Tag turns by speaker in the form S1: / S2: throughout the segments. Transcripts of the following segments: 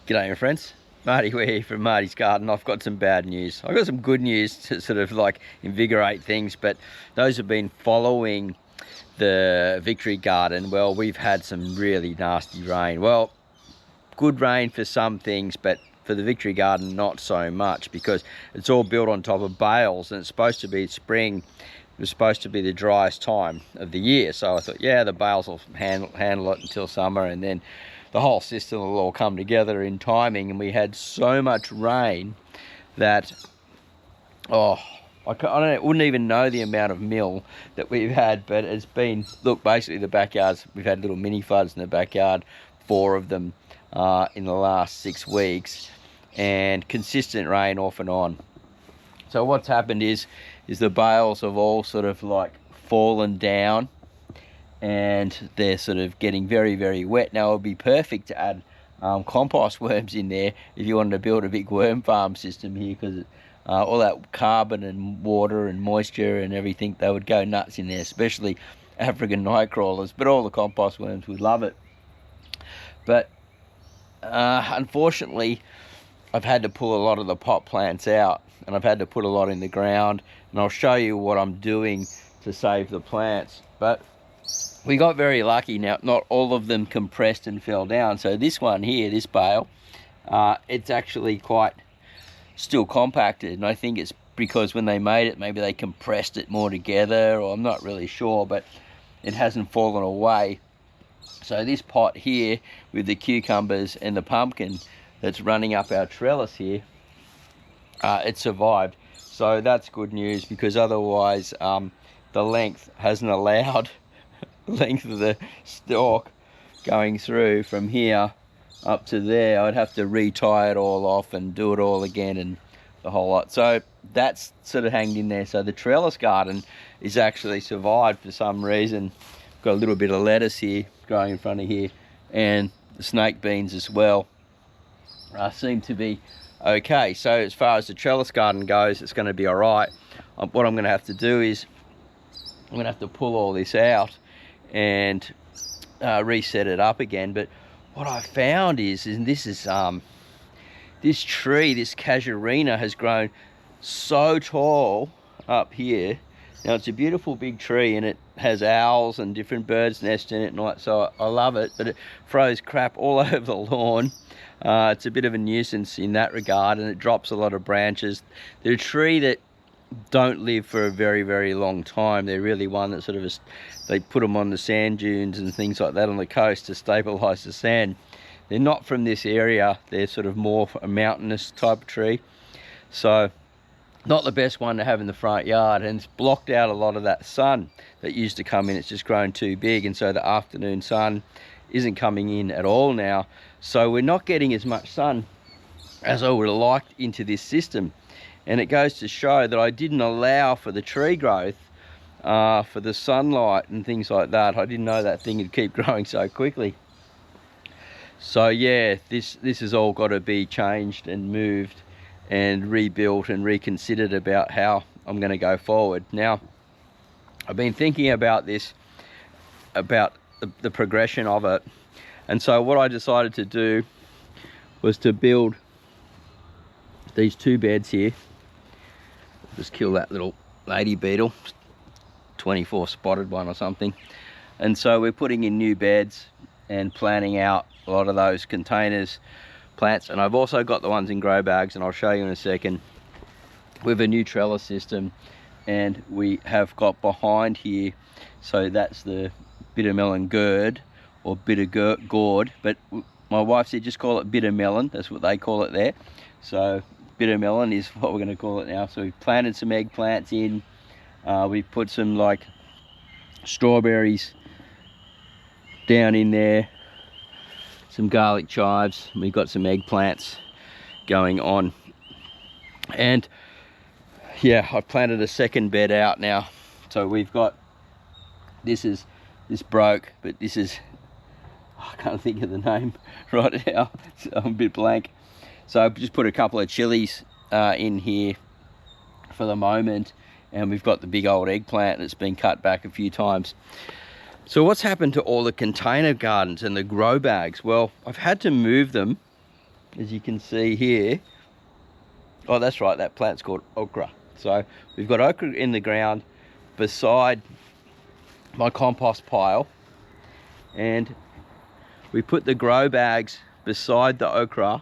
S1: G'day my friends, Marty, we're here from Marty's Garden. I've got some bad news. I've got some good news to sort of like invigorate things, but those who've been following the Victory Garden, well, we've had some really nasty rain. Well, good rain for some things, but for the Victory Garden not so much, because it's all built on top of bales and it's supposed to be spring. It was supposed to be the driest time of the year, so I thought, yeah, the bales will handle it until summer, and then the whole system will all come together in timing. And we had so much rain that, oh, I wouldn't even know the amount of mill that we've had, but it's been, look, basically the backyards, we've had little mini floods in the backyard, 4 of them in the last 6 weeks, and consistent rain off and on. So what's happened is the bales have all sort of like fallen down, and they're sort of getting very, very wet. Now it would be perfect to add compost worms in there if you wanted to build a big worm farm system here, because all that carbon and water and moisture and everything, they would go nuts in there, especially African night crawlers. But all the compost worms would love it. But unfortunately, I've had to pull a lot of the pot plants out, and I've had to put a lot in the ground, and I'll show you what I'm doing to save the plants. But we got very lucky. Now, not all of them compressed and fell down. So this one here, this bale, it's actually quite still compacted, and I think it's because when they made it, maybe they compressed it more together, or I'm not really sure, but it hasn't fallen away. So this pot here with the cucumbers and the pumpkin that's running up our trellis here, it survived. So that's good news, because otherwise the length hasn't allowed length of the stalk going through from here up to there. I'd have to re-tie it all off and do it all again and the whole lot. So that's sort of hanged in there. So the trellis garden is actually survived for some reason. Got a little bit of lettuce here growing in front of here, and the snake beans as well seem to be okay. So as far as the trellis garden goes, it's going to be all right. What I'm going to have to do is I'm going to have to pull all this out and reset it up again. But what I found is this tree, this casuarina, has grown so tall up here. Now it's a beautiful big tree, and it has owls and different birds nest in it and all that, so I love it, but it throws crap all over the lawn. It's a bit of a nuisance in that regard, and it drops a lot of branches. They're a tree that don't live for a very, very long time. They're really one that sort of, they put them on the sand dunes and things like that on the coast to stabilize the sand. They're not from this area. They're sort of more a mountainous type tree, so not the best one to have in the front yard, and it's blocked out a lot of that sun that used to come in. It's just grown too big, and so the afternoon sun isn't coming in at all now, so we're not getting as much sun as I would have liked into this system. And it goes to show that I didn't allow for the tree growth, for the sunlight and things like that. I didn't know that thing would keep growing so quickly. So yeah, this has all got to be changed and moved and rebuilt and reconsidered about how I'm going to go forward. Now, I've been thinking about this, about the progression of it. And so what I decided to do was to build these 2 beds here. Just kill that little lady beetle, 24 spotted one or something. And so we're putting in new beds and planting out a lot of those containers, plants. And I've also got the ones in grow bags, and I'll show you in a second, with a new trellis system. And we have got behind here, so that's the bitter melon gourd, or bitter gourd, but my wife said just call it bitter melon. That's what they call it there. So bitter melon is what we're going to call it now. So we've planted some eggplants in. We've put some like strawberries down in there, some garlic chives. We've got some eggplants going on, and yeah, I've planted a second bed out now. So we've got, this broke, but this is, I can't think of the name right now, so I'm a bit blank. So I've just put a couple of chilies in here for the moment, and we've got the big old eggplant that's been cut back a few times. So what's happened to all the container gardens and the grow bags? Well, I've had to move them as you can see here. Oh, that's right, that plant's called okra. So we've got okra in the ground beside my compost pile, and we put the grow bags beside the okra.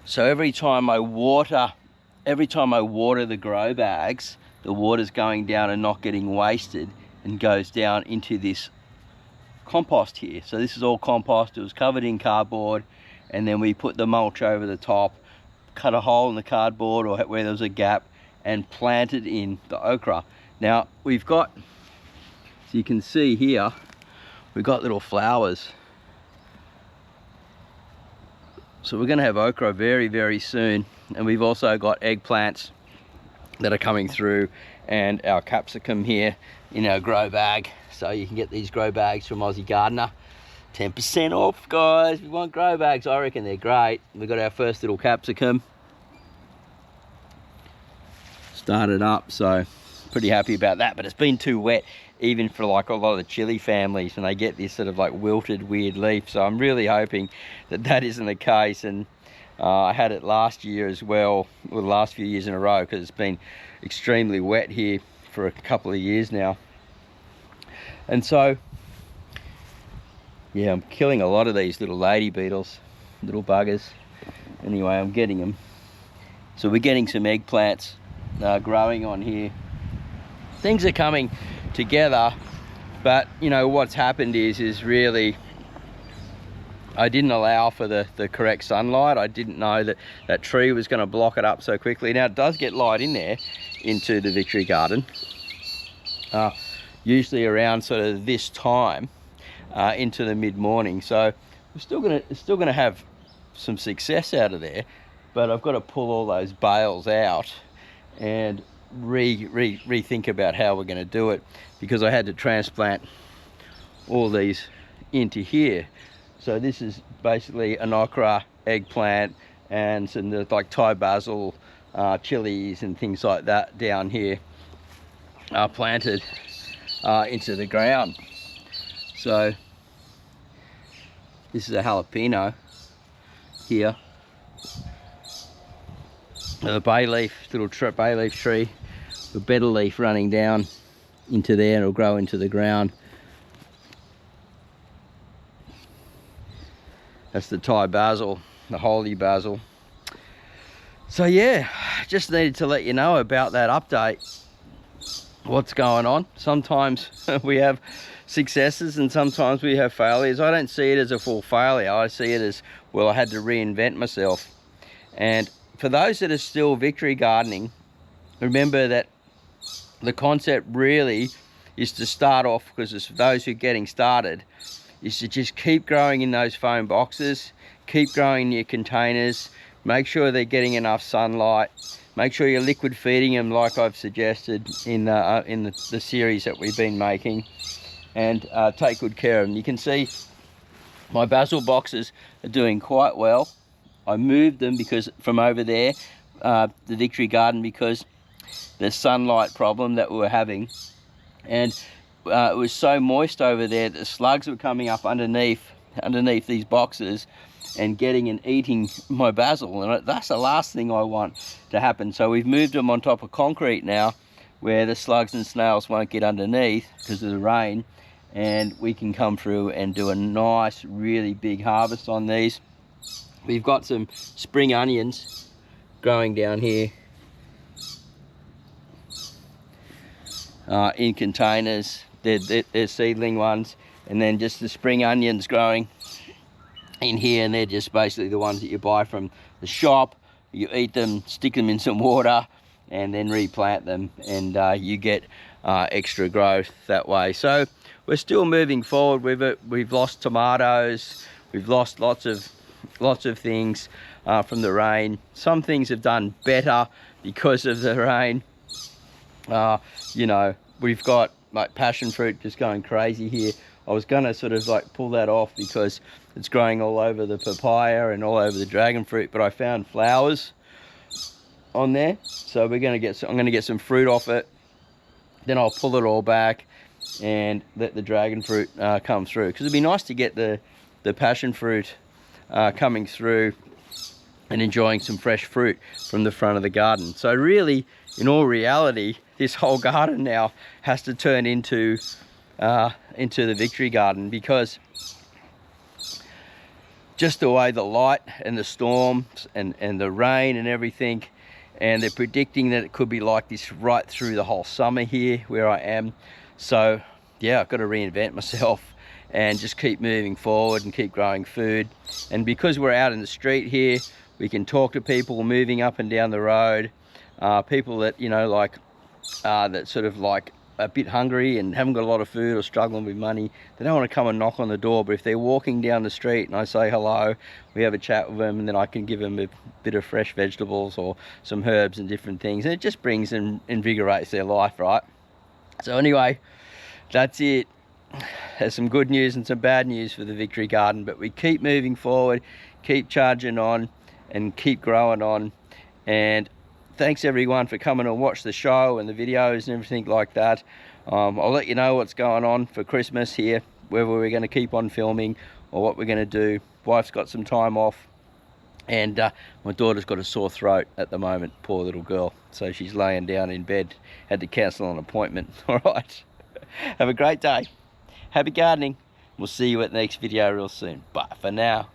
S1: So every time I water the grow bags, the water's going down and not getting wasted and goes down into this compost here. So this is all compost. It was covered in cardboard, and then we put the mulch over the top, cut a hole in the cardboard or where there was a gap, and planted in the okra. Now we've got, so you can see here, we've got little flowers. So we're going to have okra very, very soon, and we've also got eggplants that are coming through, and our capsicum here in our grow bag. So you can get these grow bags from Aussie Gardener, 10% off, guys. If you want grow bags, I reckon they're great. We've got our first little capsicum started up, so pretty happy about that. But it's been too wet even for like a lot of the chili families, and they get this sort of like wilted weird leaf. So I'm really hoping that that isn't the case. And I had it last year as well, or the last few years in a row, because it's been extremely wet here for a couple of years now. And so yeah, I'm killing a lot of these little lady beetles, little buggers. Anyway, I'm getting them. So we're getting some eggplants growing on here. Things are coming together, but you know what's happened is really I didn't allow for the correct sunlight. I didn't know that that tree was going to block it up so quickly. Now it does get light in there into the Victory garden, usually around sort of this time into the mid-morning. So we're still gonna have some success out of there, but I've got to pull all those bales out and rethink about how we're going to do it, because I had to transplant all these into here. So this is basically an okra, eggplant, and some like Thai basil, chilies and things like that down here are planted into the ground. So this is a jalapeno here, a bay leaf, little bay leaf tree, a betel leaf running down into there, and it'll grow into the ground. That's the Thai basil, the holy basil. So yeah, just needed to let you know about that update, what's going on. Sometimes we have successes and sometimes we have failures. I don't see it as a full failure. I see it as, well, I had to reinvent myself. And for those that are still Victory gardening, remember that the concept really is to start off, because it's those who are getting started, is to just keep growing in those foam boxes, keep growing in your containers, make sure they're getting enough sunlight, make sure you're liquid feeding them like I've suggested in the series that we've been making, and take good care of them. You can see my basil boxes are doing quite well. I moved them because from over there, the Victory garden, because the sunlight problem that we were having, and it was so moist over there that the slugs were coming up underneath these boxes and getting and eating my basil, and that's the last thing I want to happen. So we've moved them on top of concrete now, where the slugs and snails won't get underneath because of the rain, and we can come through and do a nice, really big harvest on these. We've got some spring onions growing down here in containers. They're seedling ones, and then just the spring onions growing in here, and they're just basically the ones that you buy from the shop. You eat them, stick them in some water, and then replant them, and you get extra growth that way. So we're still moving forward with it. We've lost tomatoes, we've lost lots of things from the rain. Some things have done better because of the rain. You know, we've got like passion fruit just going crazy here. I was gonna sort of like pull that off because it's growing all over the papaya and all over the dragon fruit, but I found flowers on there, so we're going to get I'm going to get some fruit off it. Then I'll pull it all back and let the dragon fruit come through, because it'd be nice to get the passion fruit coming through and enjoying some fresh fruit from the front of the garden. So really, in all reality, this whole garden now has to turn into the Victory Garden, because just the way the light and the storms and the rain and everything, and they're predicting that it could be like this right through the whole summer here where I am. So yeah, I've got to reinvent myself and just keep moving forward and keep growing food. And because we're out in the street here, we can talk to people moving up and down the road, people that, you know, like that sort of like a bit hungry and haven't got a lot of food or struggling with money. They don't want to come and knock on the door, but if they're walking down the street and I say hello, we have a chat with them, and then I can give them a bit of fresh vegetables or some herbs and different things, and it just brings and invigorates their life, right? So anyway, that's it. There's some good news and some bad news for the Victory Garden, but we keep moving forward, keep charging on, and keep growing on. And thanks everyone for coming and watch the show and the videos and everything like that. I'll let you know what's going on for Christmas here, whether we're going to keep on filming or what we're going to do. Wife's got some time off, and my daughter's got a sore throat at the moment, poor little girl, so she's laying down in bed. Had to cancel an appointment. All right, have a great day, happy gardening. We'll see you at the next video real soon. Bye for now.